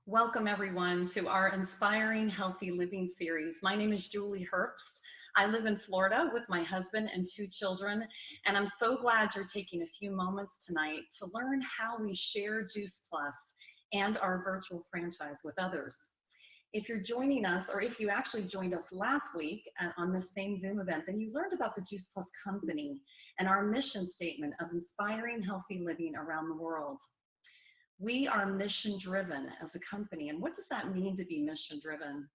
Welcome everyone to our Inspiring Healthy Living series. My name is Julie Herbst. I live in Florida with my husband and two children, and I'm so glad you're taking a few moments tonight to learn how we share Juice Plus and our virtual franchise with others. If you're joining us, or if you actually joined us last week on this same Zoom event, then you learned about the Juice Plus company and our mission statement of inspiring healthy living around the world. We are mission driven as a company. And what does that mean to be mission driven?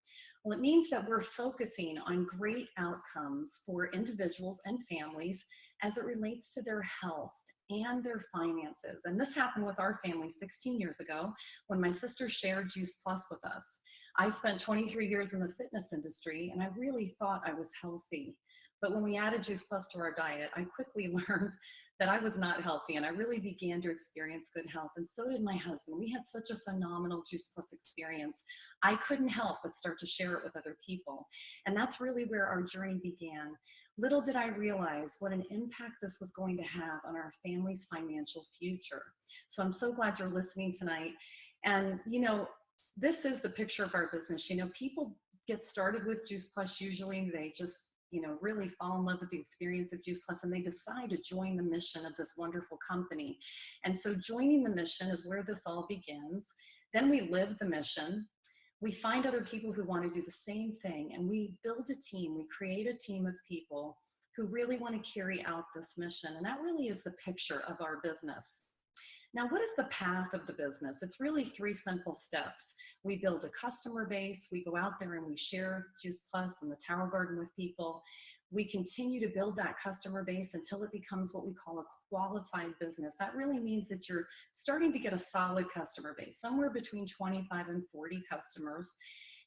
Well, it means that we're focusing on great outcomes for individuals and families as it relates to their health and their finances. And this happened with our family 16 years ago when my sister shared Juice Plus with us. I spent 23 years in the fitness industry and I really thought I was healthy. But when we added Juice Plus to our diet, I quickly learned that I was not healthy and I really began to experience good health. And so did my husband. We had such a phenomenal Juice Plus experience. I couldn't help but start to share it with other people. And that's really where our journey began. Little did I realize what an impact this was going to have on our family's financial future. So I'm so glad you're listening tonight. And this is the picture of our business. People get started with Juice Plus usually. They just really fall in love with the experience of Juice Plus and they decide to join the mission of this wonderful company. And so joining the mission is where this all begins. Then we live the mission. We find other people who want to do the same thing and we build a team. We create a team of people who really want to carry out this mission. And that really is the picture of our business. Now, what is the path of the business? It's really three simple steps. We build a customer base, we go out there and we share Juice Plus and the Tower Garden with people. We continue to build that customer base until it becomes what we call a qualified business. That really means that you're starting to get a solid customer base, somewhere between 25 and 40 customers.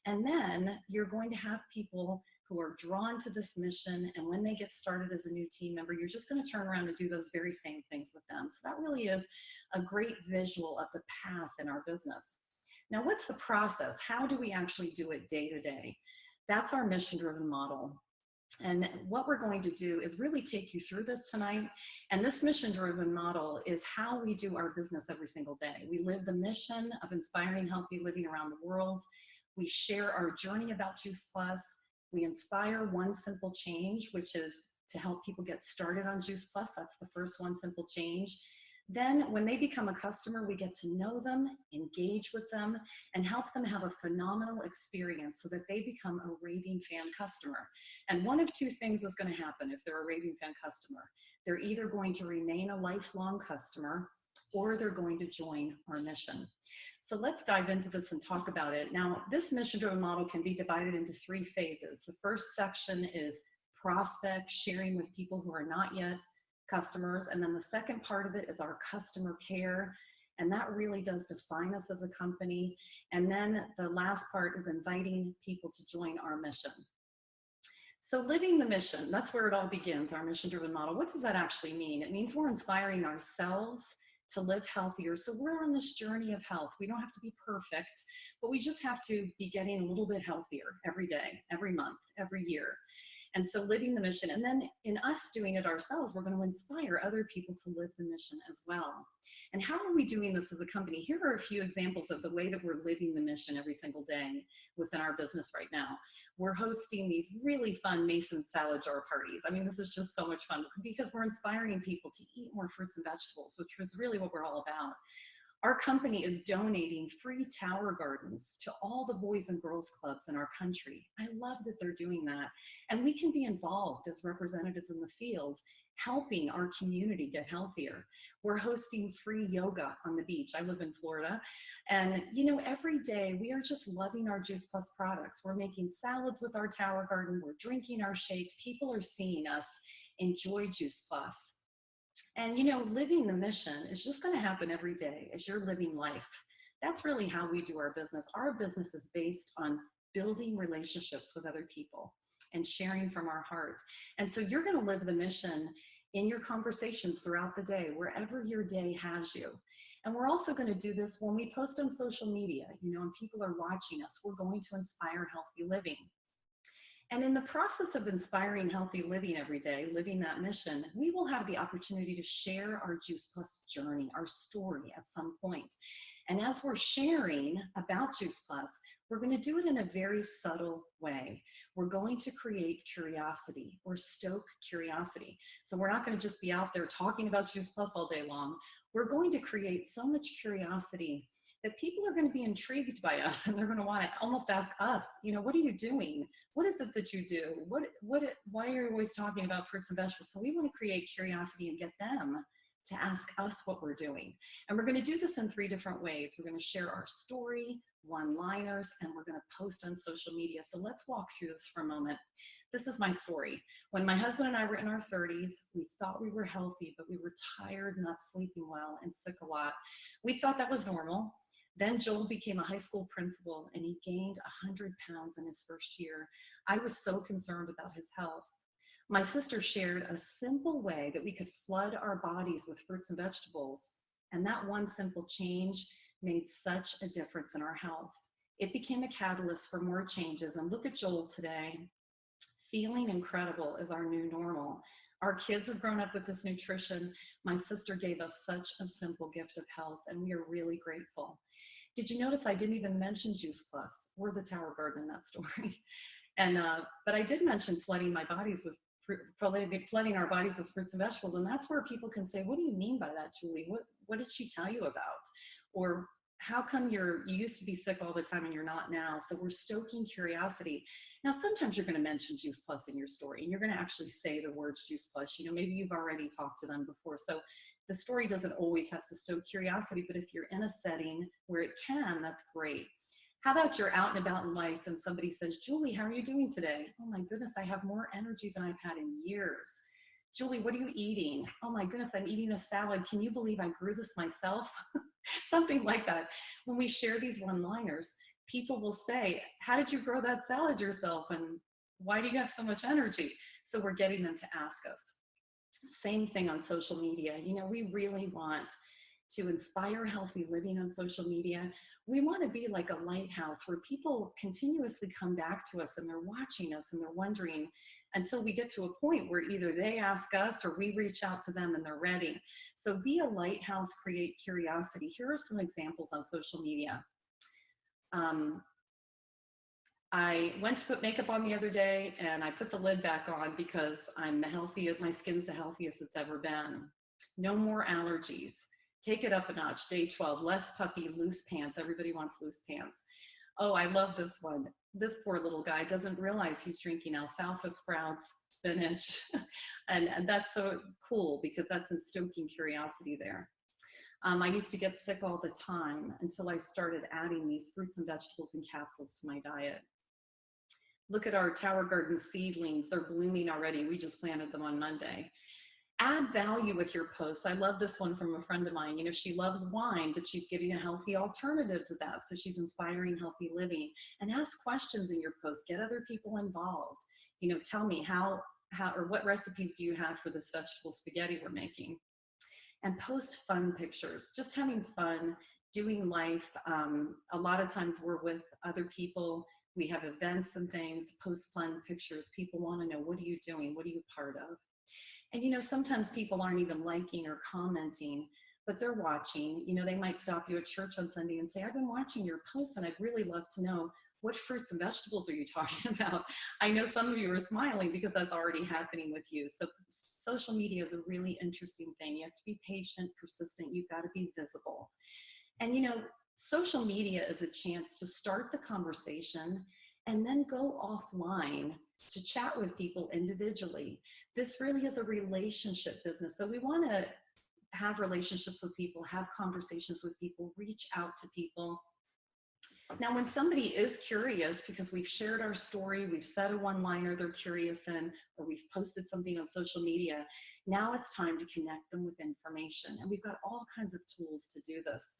And then you're going to have people who are drawn to this mission. And when they get started as a new team member, you're just going to turn around and do those very same things with them. So that really is a great visual of the path in our business. Now, what's the process? How do we actually do it day to day? That's our mission-driven model. And what we're going to do is really take you through this tonight. And this mission-driven model is how we do our business every single day. We live the mission of inspiring healthy living around the world. We share our journey about Juice Plus. We inspire one simple change, which is to help people get started on Juice Plus. That's the first one simple change. Then when they become a customer, we get to know them, engage with them, and help them have a phenomenal experience so that they become a raving fan customer. And one of two things is going to happen if they're a raving fan customer. They're either going to remain a lifelong customer or they're going to join our mission. So let's dive into this and talk about it. Now, this mission-driven model can be divided into three phases. The first section is prospect, sharing with people who are not yet customers. And then the second part of it is our customer care. And that really does define us as a company. And then the last part is inviting people to join our mission. So living the mission, that's where it all begins, our mission-driven model. What does that actually mean? It means we're inspiring ourselves to live healthier. So we're on this journey of health. We don't have to be perfect, but we just have to be getting a little bit healthier every day, every month, every year. And so living the mission, and then in us doing it ourselves, we're going to inspire other people to live the mission as well. And how are we doing this as a company? Here are a few examples of the way that we're living the mission every single day within our business right now. We're hosting these really fun Mason salad jar parties. I mean, this is just so much fun because we're inspiring people to eat more fruits and vegetables, which was really what we're all about. Our company is donating free tower gardens to all the boys and girls clubs in our country. I love that they're doing that. And we can be involved as representatives in the field, helping our community get healthier. We're hosting free yoga on the beach. I live in Florida. And every day we are just loving our Juice Plus products. We're making salads with our tower garden. We're drinking our shake. People are seeing us enjoy Juice Plus. And living the mission is just going to happen every day as you're living life. That's really how we do our business. Our business is based on building relationships with other people and sharing from our hearts. And so you're going to live the mission in your conversations throughout the day, wherever your day has you. And we're also going to do this when we post on social media, and people are watching us. We're going to inspire healthy living. And in the process of inspiring healthy living every day, living that mission, we will have the opportunity to share our Juice Plus journey, our story at some point. And as we're sharing about Juice Plus, we're going to do it in a very subtle way. We're going to create curiosity, or stoke curiosity. So we're not going to just be out there talking about Juice Plus all day long. We're going to create so much curiosity that people are going to be intrigued by us, and they're going to want to almost ask us, what are you doing? What is it that you do? Why are you always talking about fruits and vegetables? So we want to create curiosity and get them to ask us what we're doing. And we're going to do this in 3 different ways. We're going to share our story, one-liners, and we're going to post on social media. So let's walk through this for a moment. This is my story. When my husband and I were in our 30s, we thought we were healthy, but we were tired, not sleeping well, and sick a lot. We thought that was normal. Then Joel became a high school principal, and he gained 100 pounds in his first year. I was so concerned about his health. My sister shared a simple way that we could flood our bodies with fruits and vegetables, and that one simple change made such a difference in our health. It became a catalyst for more changes, and look at Joel today. Feeling incredible is our new normal. Our kids have grown up with this nutrition. My sister gave us such a simple gift of health, and we are really grateful. Did you notice I didn't even mention Juice Plus? We're the Tower Garden in that story. But I did mention flooding our bodies with fruits and vegetables, and that's where people can say, what do you mean by that, Julie? What did she tell you about? Or how come you used to be sick all the time and you're not now? So we're stoking curiosity. Now, sometimes you're going to mention Juice Plus in your story, and you're going to actually say the words Juice Plus. Maybe you've already talked to them before. So the story doesn't always have to stoke curiosity, but if you're in a setting where it can, that's great. How about you're out and about in life and somebody says, Julie, how are you doing today? Oh my goodness, I have more energy than I've had in years. Julie, what are you eating? Oh my goodness, I'm eating a salad. Can you believe I grew this myself? Something like that. When we share these one-liners, people will say, how did you grow that salad yourself? And why do you have so much energy? So we're getting them to ask us. Same thing on social media. We really want to inspire healthy living on social media. We want to be like a lighthouse where people continuously come back to us and they're watching us and they're wondering until we get to a point where either they ask us or we reach out to them and they're ready. So be a lighthouse, create curiosity. Here are some examples on social media. I went to put makeup on the other day and I put the lid back on because I'm the healthiest, my skin's the healthiest it's ever been. No more allergies. Take it up a notch. Day 12, less puffy, loose pants. Everybody wants loose pants. Oh, I love this one. This poor little guy doesn't realize he's drinking alfalfa sprouts, spinach. and that's so cool because that's in stoking curiosity there. I used to get sick all the time until I started adding these fruits and vegetables and capsules to my diet. Look at our Tower Garden seedlings. They're blooming already. We just planted them on Monday. Add value with your posts. I love this one from a friend of mine. She loves wine, but she's giving a healthy alternative to that. So she's inspiring healthy living. And ask questions in your posts. Get other people involved. Tell me how or what recipes do you have for this vegetable spaghetti we're making? And post fun pictures. Just having fun, doing life. A lot of times we're with other people. We have events and things. Post fun pictures. People want to know, what are you doing? What are you part of? And sometimes people aren't even liking or commenting, but they're watching. They might stop you at church on Sunday and say, I've been watching your posts and I'd really love to know, what fruits and vegetables are you talking about? I know some of you are smiling because that's already happening with you. So social media is a really interesting thing. You have to be patient, persistent. You've got to be visible. And social media is a chance to start the conversation and then go offline to chat with people individually. This really is a relationship business. So we want to have relationships with people, have conversations with people, reach out to people. Now, when somebody is curious because we've shared our story, we've said a one-liner they're curious in, or we've posted something on social media, now it's time to connect them with information. And we've got all kinds of tools to do this.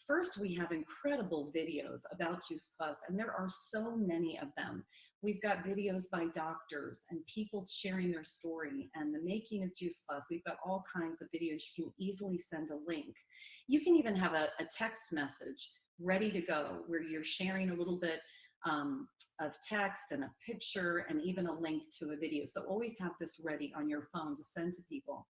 First, we have incredible videos about Juice Plus, and there are so many of them. We've got videos by doctors and people sharing their story and the making of Juice Plus. We've got all kinds of videos. You can easily send a link. You can even have a text message ready to go where you're sharing a little bit of text and a picture and even a link to a video. So always have this ready on your phone to send to people.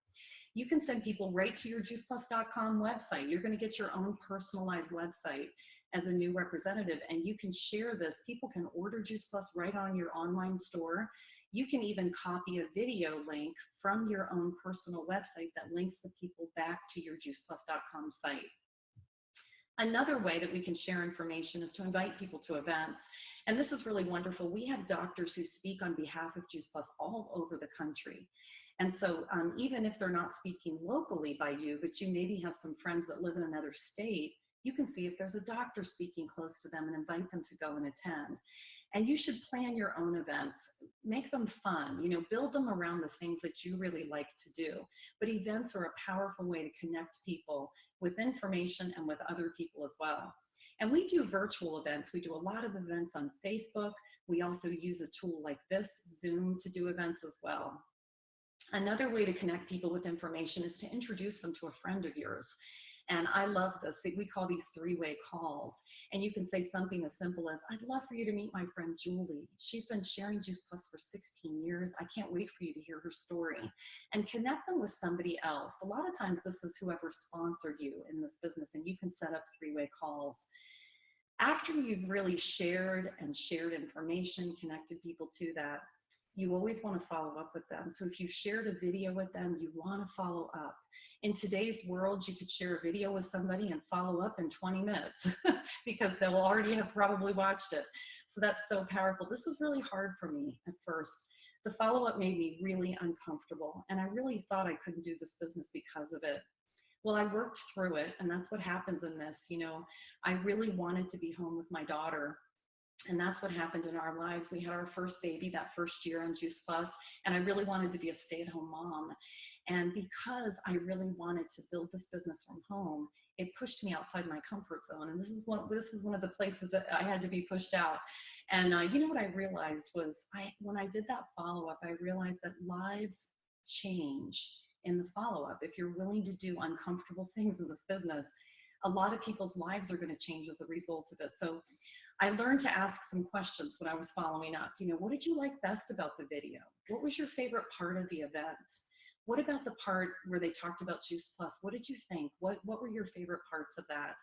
You can send people right to your juiceplus.com website. You're going to get your own personalized website as a new representative, and you can share this. People can order Juice Plus right on your online store. You can even copy a video link from your own personal website that links the people back to your juiceplus.com site. Another way that we can share information is to invite people to events. And this is really wonderful. We have doctors who speak on behalf of Juice Plus all over the country. And so even if they're not speaking locally by you, but you maybe have some friends that live in another state, you can see if there's a doctor speaking close to them and invite them to go and attend. And you should plan your own events, make them fun, you know, build them around the things that you really like to do. But events are a powerful way to connect people with information and with other people as well. And we do virtual events. We do a lot of events on Facebook. We also use a tool like this, Zoom, to do events as well. Another way to connect people with information is to introduce them to a friend of yours. And I love this. We call these three-way calls. And you can say something as simple as, I'd love for you to meet my friend Julie. She's been sharing Juice Plus for 16 years. I can't wait for you to hear her story. And connect them with somebody else. A lot of times this is whoever sponsored you in this business, and you can set up three-way calls. After you've really shared information, connected people to that, you always want to follow up with them. So if you shared a video with them, you want to follow up. In today's world, you could share a video with somebody and follow up in 20 minutes because they'll already have probably watched it. So that's so powerful. This was really hard for me at first. The follow-up made me really uncomfortable, and I really thought I couldn't do this business because of it. Well, I worked through it, and that's what happens in this. You know, I really wanted to be home with my daughter. And that's what happened in our lives. We had our first baby that first year on Juice Plus, and I really wanted to be a stay-at-home mom. And because I really wanted to build this business from home, it pushed me outside my comfort zone. And this was one of the places that I had to be pushed out. And you know what I realized was, when I did that follow-up, I realized that lives change in the follow-up. If you're willing to do uncomfortable things in this business, a lot of people's lives are going to change as a result of it. So I learned to ask some questions when I was following up. You know, what did you like best about the video? What was your favorite part of the event? What about the part where they talked about Juice Plus? What did you think? What were your favorite parts of that?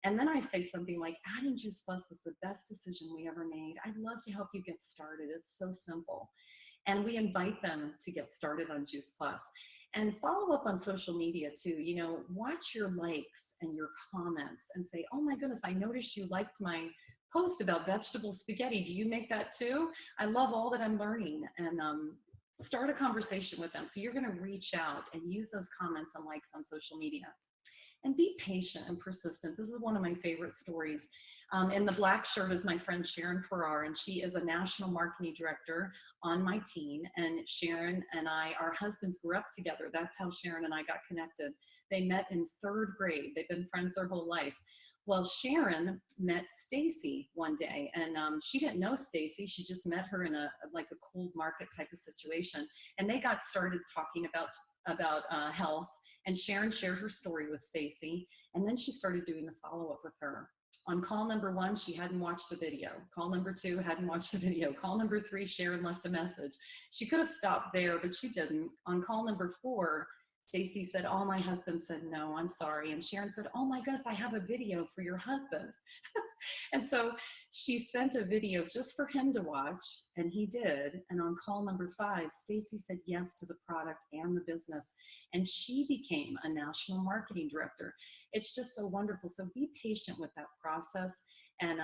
And then I say something like, adding Juice Plus was the best decision we ever made. I'd love to help you get started. It's so simple. And we invite them to get started on Juice Plus. And follow up on social media too. You know, watch your likes and your comments and say, oh my goodness, I noticed you liked my post about vegetable spaghetti. Do you make that too? I love all that I'm learning. And start a conversation with them. So you're going to reach out and use those comments and likes on social media. And be patient and persistent. This is one of my favorite stories. In the black shirt is my friend Sharon Farrar, and she is a national marketing director on my team. And Sharon and I, our husbands grew up together. That's how Sharon and I got connected. They met in 3rd grade. They've been friends their whole life. Well, Sharon met Stacy one day, and she didn't know Stacy. She just met her in a cold market type of situation. And they got started talking about health. And Sharon shared her story with Stacy, and then she started doing the follow-up with her. On call number 1, she hadn't watched the video. Call number 2, hadn't watched the video. Call number 3, Sharon left a message. She could have stopped there, but she didn't. On call number 4, Stacy said, oh, my husband said no, I'm sorry. And Sharon said, oh my goodness, I have a video for your husband. And so she sent a video just for him to watch, and he did. And on call number 5, Stacy said yes to the product and the business, and she became a national marketing director. It's just so wonderful. So be patient with that process and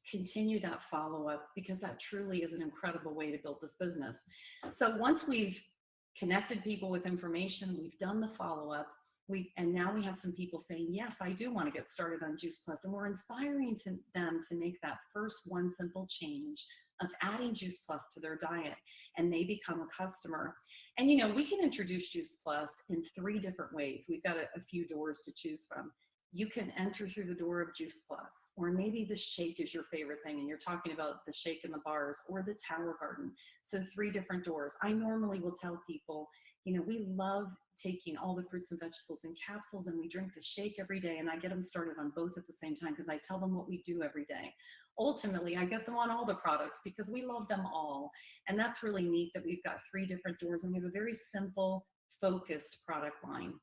continue that follow-up, because that truly is an incredible way to build this business. So once we've connected people with information, we've done the follow-up, and now we have some people saying, yes, I do want to get started on Juice Plus, and we're inspiring them to make that first one simple change of adding Juice Plus to their diet, and they become a customer. And you know, we can introduce Juice Plus in 3 different ways. We've got a few doors to choose from. You can enter through the door of Juice Plus, or maybe the shake is your favorite thing and you're talking about the shake in the bars, or the Tower Garden. So 3 different doors. I normally will tell people, you know, we love taking all the fruits and vegetables in capsules, and we drink the shake every day, and I get them started on both at the same time because I tell them what we do every day. Ultimately, I get them on all the products because we love them all. And that's really neat that we've got 3 different doors, and we have a very simple focused product line.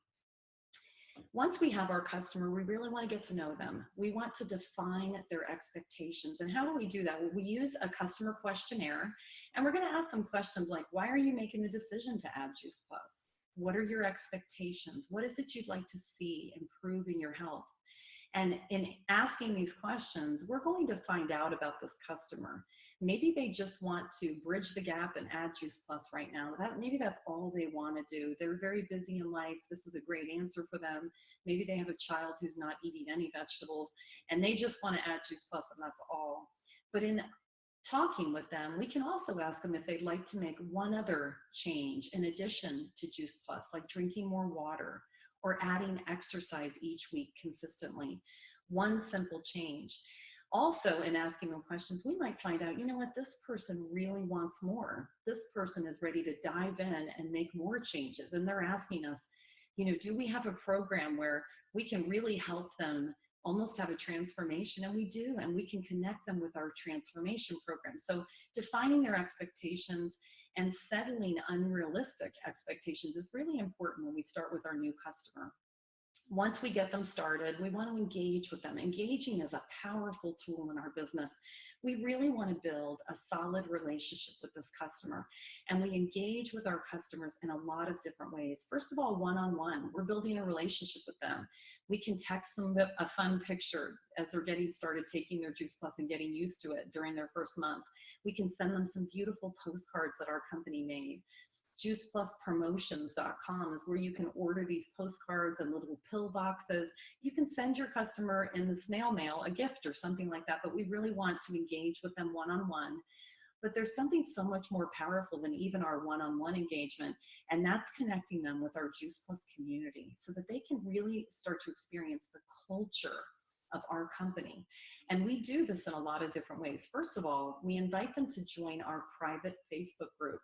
Once we have our customer, we really want to get to know them. We want to define their expectations. And how do we do that? Well, we use a customer questionnaire, and we're going to ask them questions like, why are you making the decision to add Juice Plus? What are your expectations? What is it you'd like to see improve in your health? And in asking these questions, we're going to find out about this customer. Maybe they just want to bridge the gap and add Juice Plus right now. Maybe that's all they want to do. They're very busy in life. This is a great answer for them. Maybe they have a child who's not eating any vegetables and they just want to add Juice Plus, and that's all. But in talking with them, we can also ask them if they'd like to make one other change in addition to Juice Plus, like drinking more water or adding exercise each week consistently. One simple change. Also, in asking them questions, we might find out, you know what, this person really wants more. This person is ready to dive in and make more changes. And they're asking us, you know, do we have a program where we can really help them almost have a transformation? And we do, and we can connect them with our transformation program. So defining their expectations and settling unrealistic expectations is really important when we start with our new customer. Once we get them started, we want to engage with them. Engaging is a powerful tool in our business. We really want to build a solid relationship with this customer, and we engage with our customers in a lot of different ways. First of all, one-on-one, we're building a relationship with them. We can text them a fun picture as they're getting started taking their Juice Plus and getting used to it during their first month. We can send them some beautiful postcards that our company made. JuicePlusPromotions.com is where you can order these postcards and little pill boxes. You can send your customer in the snail mail a gift or something like that, but we really want to engage with them one-on-one. But there's something so much more powerful than even our one-on-one engagement, and that's connecting them with our Juice Plus community so that they can really start to experience the culture of our company. And we do this in a lot of different ways. First of all, we invite them to join our private Facebook group.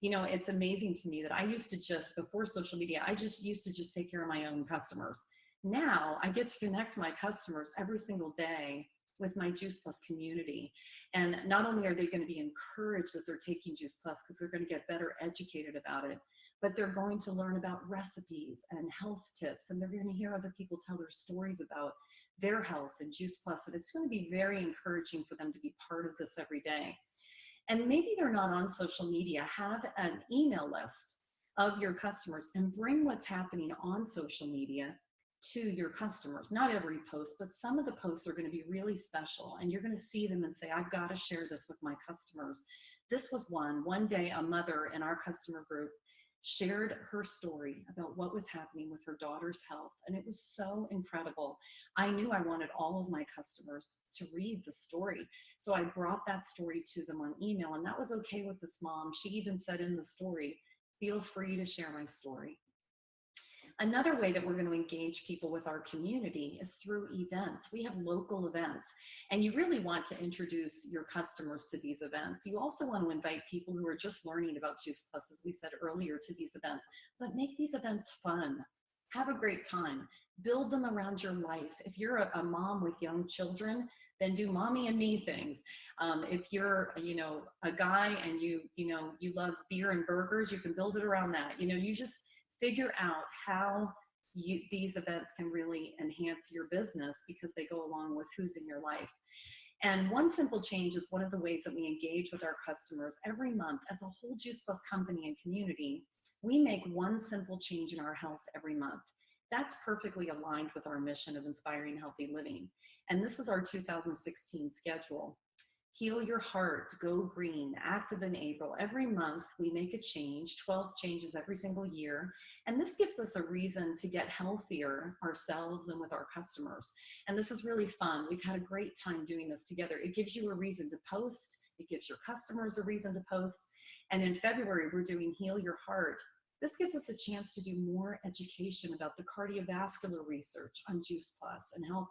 You know, it's amazing to me that I used to just, before social media, I just used to just take care of my own customers. Now I get to connect my customers every single day with my Juice Plus community. And not only are they going to be encouraged that they're taking Juice Plus because they're going to get better educated about it, but they're going to learn about recipes and health tips, and they're going to hear other people tell their stories about their health and Juice Plus. And it's going to be very encouraging for them to be part of this every day. And maybe they're not on social media. Have an email list of your customers and bring what's happening on social media to your customers. Not every post, but some of the posts are going to be really special, and you're going to see them and say, I've got to share this with my customers. This was one day a mother in our customer group shared her story about what was happening with her daughter's health, and it was so incredible. I knew I wanted all of my customers to read the story, so I brought that story to them on email, and that was okay with this mom. She even said in the story, feel free to share my story. Another way that we're going to engage people with our community is through events. We have local events, and you really want to introduce your customers to these events. You also want to invite people who are just learning about Juice Plus, as we said earlier, to these events, but make these events fun. Have a great time. Build them around your life. If you're a mom with young children, then do mommy and me things. If you're, a guy and you love beer and burgers, you can build it around that. You just figure out how these events can really enhance your business because they go along with who's in your life. And one simple change is one of the ways that we engage with our customers every month. As a whole Juice Plus company and community, we make one simple change in our health every month. That's perfectly aligned with our mission of inspiring healthy living. And this is our 2016 schedule. Heal your heart, go green, active in April. Every month we make a change, 12 changes every single year. And this gives us a reason to get healthier ourselves and with our customers. And this is really fun. We've had a great time doing this together. It gives you a reason to post. It gives your customers a reason to post. And in February, we're doing Heal Your Heart. This gives us a chance to do more education about the cardiovascular research on Juice Plus and help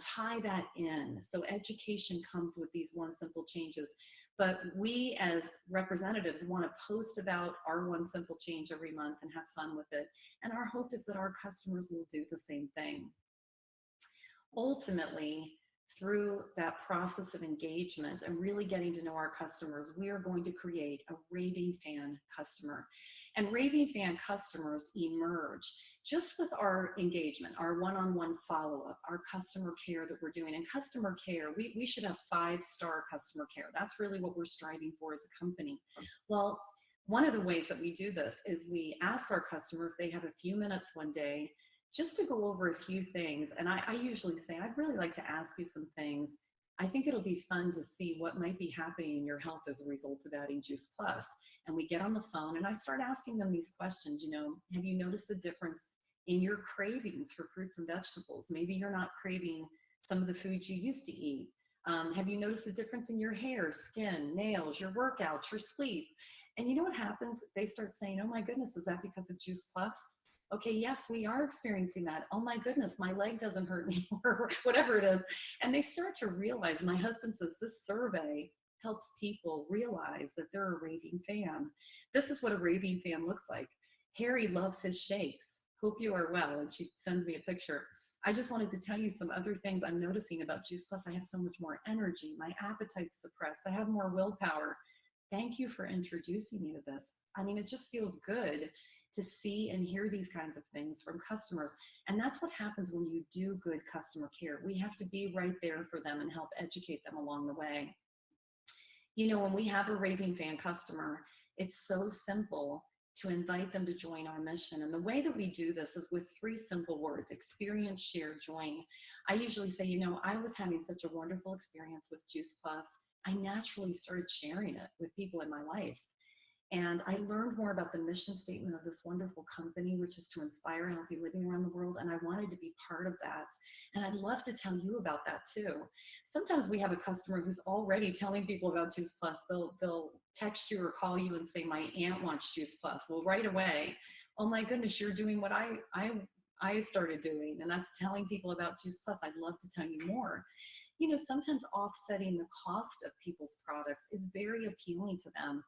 tie that in. So education comes with these one simple changes, but we as representatives want to post about our one simple change every month and have fun with it. And our hope is that our customers will do the same thing. Ultimately, through that process of engagement and really getting to know our customers, we are going to create a raving fan customer. And raving fan customers emerge just with our engagement, our one-on-one follow-up, our customer care that we're doing. And customer care, we should have 5-star customer care. That's really what we're striving for as a company. Well, one of the ways that we do this is we ask our customer if they have a few minutes one day just to go over a few things. And I usually say, I'd really like to ask you some things. I think it'll be fun to see what might be happening in your health as a result of adding Juice Plus. And we get on the phone and I start asking them these questions. You know, have you noticed a difference in your cravings for fruits and vegetables? Maybe you're not craving some of the foods you used to eat. Have you noticed a difference in your hair, skin, nails, your workouts, your sleep? And you know what happens? They start saying, oh my goodness, is that because of Juice Plus? Okay, yes, we are experiencing that. Oh my goodness, my leg doesn't hurt anymore, whatever it is. And they start to realize, my husband says this survey helps people realize that they're a raving fan. This is what a raving fan looks like. Harry loves his shakes. Hope you are well. And she sends me a picture. I just wanted to tell you some other things I'm noticing about Juice Plus. I have so much more energy. My appetite's suppressed. I have more willpower. Thank you for introducing me to this. I mean, it just feels good to see and hear these kinds of things from customers. And that's what happens when you do good customer care. We have to be right there for them and help educate them along the way. You know, when we have a raving fan customer, it's so simple to invite them to join our mission. And the way that we do this is with 3 simple words: experience, share, join. I usually say, you know, I was having such a wonderful experience with Juice Plus. I naturally started sharing it with people in my life. And I learned more about the mission statement of this wonderful company, which is to inspire healthy living around the world. And I wanted to be part of that. And I'd love to tell you about that too. Sometimes we have a customer who's already telling people about Juice Plus. They'll text you or call you and say, my aunt wants Juice Plus. Well, right away, oh my goodness, you're doing what I started doing. And that's telling people about Juice Plus. I'd love to tell you more. You know, sometimes offsetting the cost of people's products is very appealing to them.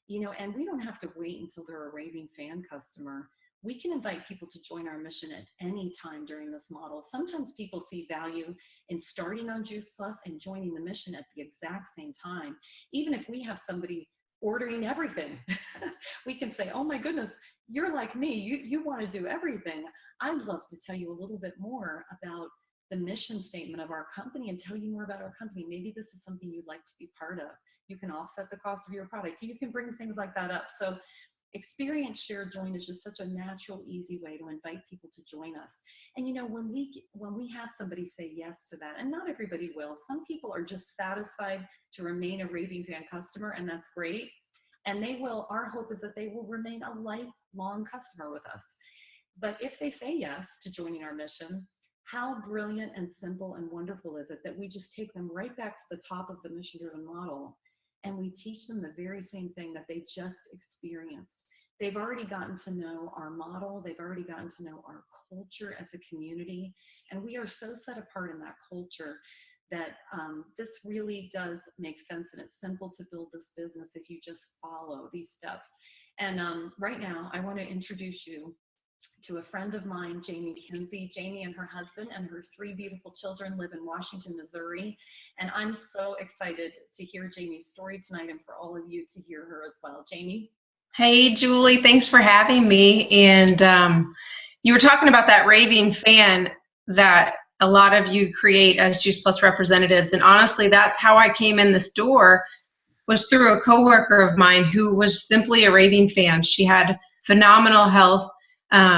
You know, and we don't have to wait until they're a raving fan customer. We can invite people to join our mission at any time during this model. Sometimes people see value in starting on Juice Plus and joining the mission at the exact same time. Even if we have somebody ordering everything, we can say, oh my goodness, you're like me, you want to do everything. I'd love to tell you a little bit more about the mission statement of our company and tell you more about our company. Maybe this is something you'd like to be part of. You can offset the cost of your product. You can bring things like that up. So experience, share, join is just such a natural, easy way to invite people to join us. And you know, when we have somebody say yes to that, and not everybody will, some people are just satisfied to remain a raving fan customer, and that's great. And they will, our hope is that they will remain a lifelong customer with us. But if they say yes to joining our mission, how brilliant and simple and wonderful is it that we just take them right back to the top of the mission-driven model and we teach them the very same thing that they just experienced. They've already gotten to know our model. They've already gotten to know our culture as a community. And we are so set apart in that culture that this really does make sense, and it's simple to build this business if you just follow these steps. And right now, I want to introduce you to a friend of mine, Jamie Kuenzie. Jamie and her husband and her 3 beautiful children live in Washington, Missouri. And I'm so excited to hear Jamie's story tonight and for all of you to hear her as well. Jamie? Hey, Julie, thanks for having me. And you were talking about that raving fan that a lot of you create as Juice Plus representatives. And honestly, that's how I came in this door, was through a coworker of mine who was simply a raving fan. She had phenomenal health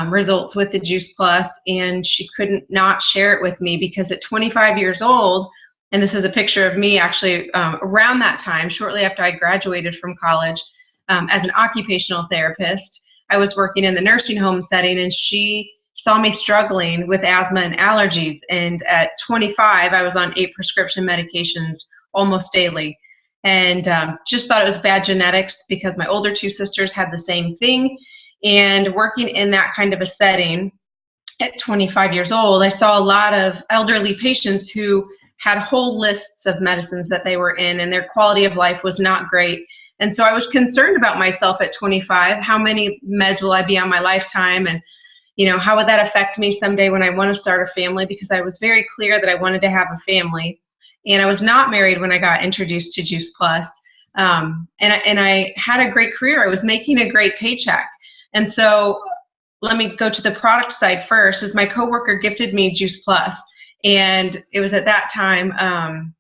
results with the Juice Plus, and she couldn't not share it with me because at 25 years old, and this is a picture of me actually around that time, shortly after I graduated from college as an occupational therapist, I was working in the nursing home setting, and she saw me struggling with asthma and allergies. And at 25, I was on 8 prescription medications almost daily, and just thought it was bad genetics because my older 2 sisters had the same thing. And working in that kind of a setting at 25 years old, I saw a lot of elderly patients who had whole lists of medicines that they were in, and their quality of life was not great. And so I was concerned about myself at 25. How many meds will I be on my lifetime? And, you know, how would that affect me someday when I want to start a family? Because I was very clear that I wanted to have a family. and I was not married when I got introduced to Juice Plus. And I had a great career. I was making a great paycheck. And so let me go to the product side first. As my coworker gifted me Juice Plus, and it was at that time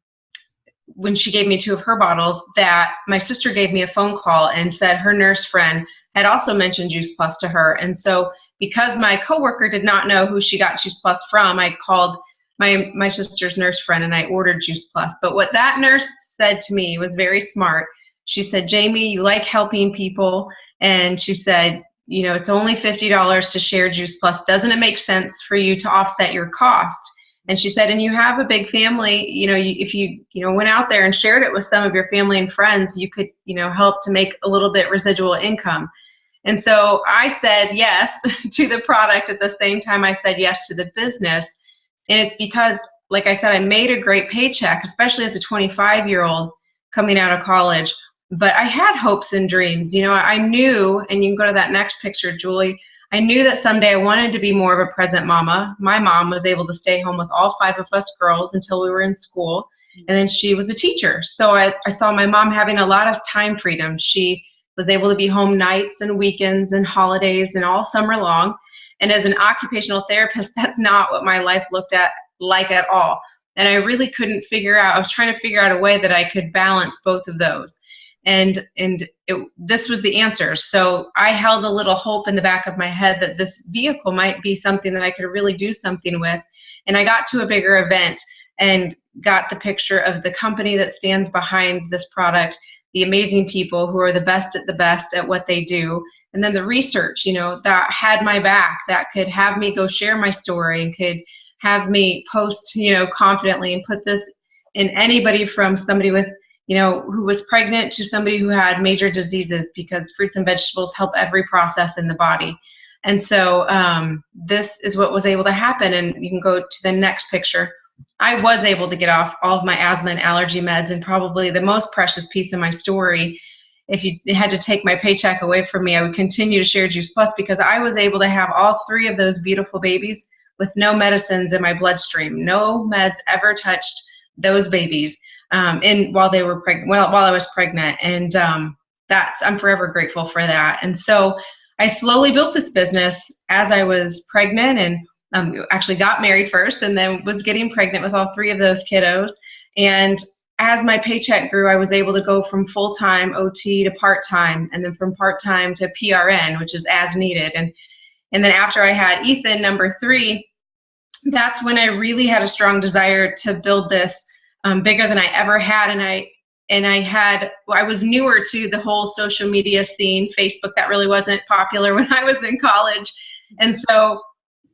when she gave me 2 of her bottles that my sister gave me a phone call and said her nurse friend had also mentioned Juice Plus to her. And so because my coworker did not know who she got Juice Plus from, I called my sister's nurse friend and I ordered Juice Plus. But what that nurse said to me was very smart. She said, Jamie, you like helping people. And she said, you know, it's only $50 to share Juice Plus. Doesn't it make sense for you to offset your cost? And she said, and you have a big family, you know, if you went out there and shared it with some of your family and friends, you could, help to make a little bit residual income. And so I said yes to the product at the same time I said yes to the business. And it's because, like I said, I made a great paycheck, especially as a 25-year-old coming out of college. But I had hopes and dreams. I knew, and you can go to that next picture, Julie, I knew that someday I wanted to be more of a present mama. My mom was able to stay home with all 5 of us girls until we were in school. And then she was a teacher. So I saw my mom having a lot of time freedom. She was able to be home nights and weekends and holidays and all summer long. And as an occupational therapist, that's not what my life looked like at all. And I really couldn't figure out, I was trying to figure out a way that I could balance both of those. And this was the answer. So I held a little hope in the back of my head that this vehicle might be something that I could really do something with. And I got to a bigger event and got the picture of the company that stands behind this product, the amazing people who are the best at what they do. And then the research, that had my back, that could have me go share my story and could have me post, confidently and put this in anybody from somebody with, who was pregnant to somebody who had major diseases, because fruits and vegetables help every process in the body. And so this is what was able to happen. And you can go to the next picture. I was able to get off all of my asthma and allergy meds, and probably the most precious piece of my story, if you had to take my paycheck away from me, I would continue to share Juice Plus, because I was able to have all 3 of those beautiful babies with no medicines in my bloodstream. No meds ever touched those babies while they were while I was pregnant. And I'm forever grateful for that. And so I slowly built this business as I was pregnant, and actually got married first and then was getting pregnant with all 3 of those kiddos. And as my paycheck grew, I was able to go from full-time OT to part-time, and then from part-time to PRN, which is as needed. And then after I had Ethan, number 3, that's when I really had a strong desire to build this bigger than I ever had. And I was newer to the whole social media scene, Facebook, that really wasn't popular when I was in college. And so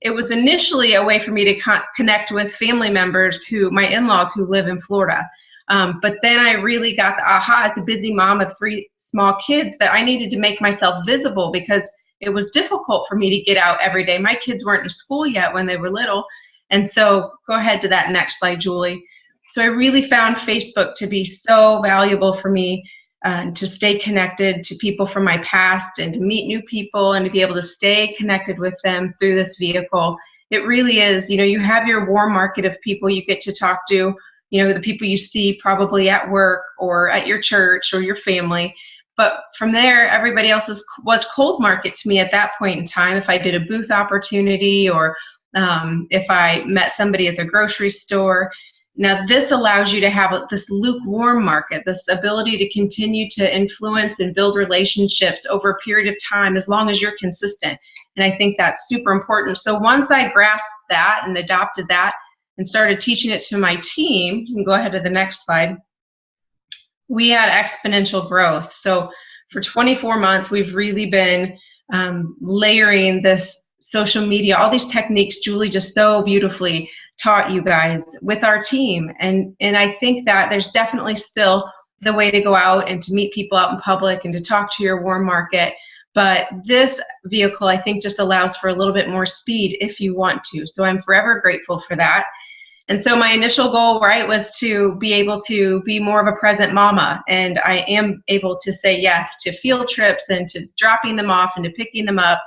it was initially a way for me to connect with family members, my in-laws who live in Florida. But then I really got the aha as a busy mom of 3 small kids that I needed to make myself visible, because it was difficult for me to get out every day. My kids weren't in school yet when they were little. And so go ahead to that next slide, Julie. So I really found Facebook to be so valuable for me, to stay connected to people from my past and to meet new people and to be able to stay connected with them through this vehicle. It really is, you have your warm market of people you get to talk to, the people you see probably at work or at your church or your family. But from there, everybody else was cold market to me at that point in time. If I did a booth opportunity, or if I met somebody at the grocery store. Now, this allows you to have this lukewarm market, this ability to continue to influence and build relationships over a period of time, as long as you're consistent. And I think that's super important. So once I grasped that and adopted that and started teaching it to my team, you can go ahead to the next slide, we had exponential growth. So for 24 months, we've really been layering this social media, all these techniques Julie just so beautifully taught you guys with our team. And I think that there's definitely still the way to go out and to meet people out in public and to talk to your warm market. But this vehicle, I think, just allows for a little bit more speed if you want to. So I'm forever grateful for that. And so my initial goal, right, was to be able to be more of a present mama. And I am able to say yes to field trips and to dropping them off and to picking them up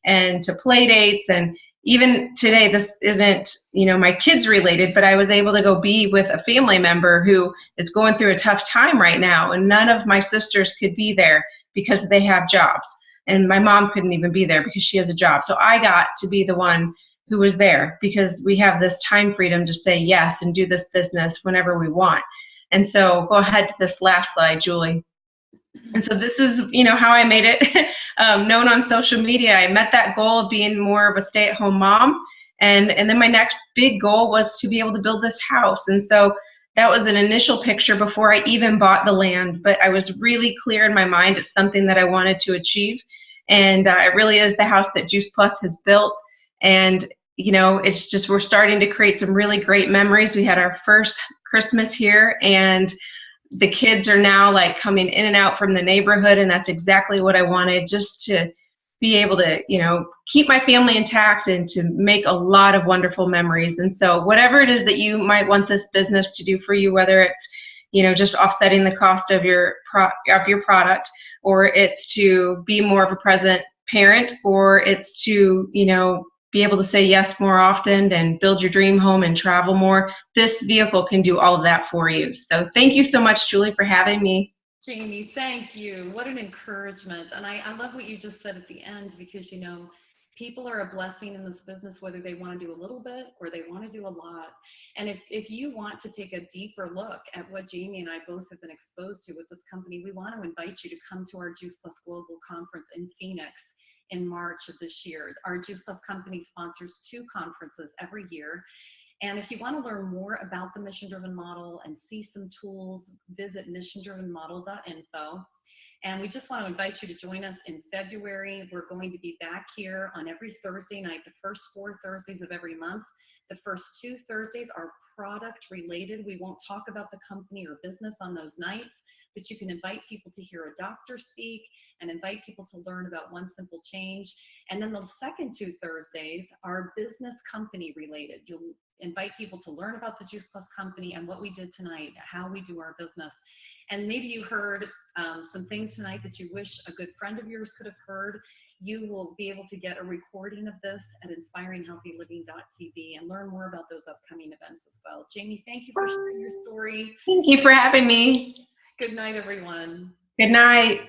and to play dates. And even today, this isn't, my kids related, but I was able to go be with a family member who is going through a tough time right now, and none of my sisters could be there because they have jobs. And my mom couldn't even be there because she has a job. So I got to be the one who was there because we have this time freedom to say yes and do this business whenever we want. And so go ahead to this last slide, Julie. And so this is, how I made it known on social media. I met that goal of being more of a stay-at-home mom. And then my next big goal was to be able to build this house. And so that was an initial picture before I even bought the land. But I was really clear in my mind it's something that I wanted to achieve. And it really is the house that Juice Plus has built. And, it's just, we're starting to create some really great memories. We had our first Christmas here, and the kids are now like coming in and out from the neighborhood, and that's exactly what I wanted, just to be able to, keep my family intact and to make a lot of wonderful memories. And so whatever it is that you might want this business to do for you, whether it's, just offsetting the cost of your product, or it's to be more of a present parent, or it's to, be able to say yes more often and build your dream home and travel more, this vehicle can do all of that for you. So thank you so much, Julie, for having me. Jamie, thank you. What an encouragement. And I love what you just said at the end, because, people are a blessing in this business, whether they want to do a little bit or they want to do a lot. And if you want to take a deeper look at what Jamie and I both have been exposed to with this company, we want to invite you to come to our Juice Plus Global Conference in Phoenix in March of this year. Our Juice Plus company sponsors 2 conferences every year. And if you want to learn more about the mission-driven model and see some tools, visit missiondrivenmodel.info. And we just want to invite you to join us in February. We're going to be back here on every Thursday night, the first 4 Thursdays of every month. The first 2 Thursdays are product related. We won't talk about the company or business on those nights, but you can invite people to hear a doctor speak and invite people to learn about one simple change. And then the second 2 Thursdays are business company related. You'll invite people to learn about the Juice Plus company and what we did tonight, how we do our business. And maybe you heard some things tonight that you wish a good friend of yours could have heard. You will be able to get a recording of this at inspiringhealthyliving.tv and learn more about those upcoming events as well. Jamie, thank you for sharing your story. Thank you for having me. Good night, everyone. Good night.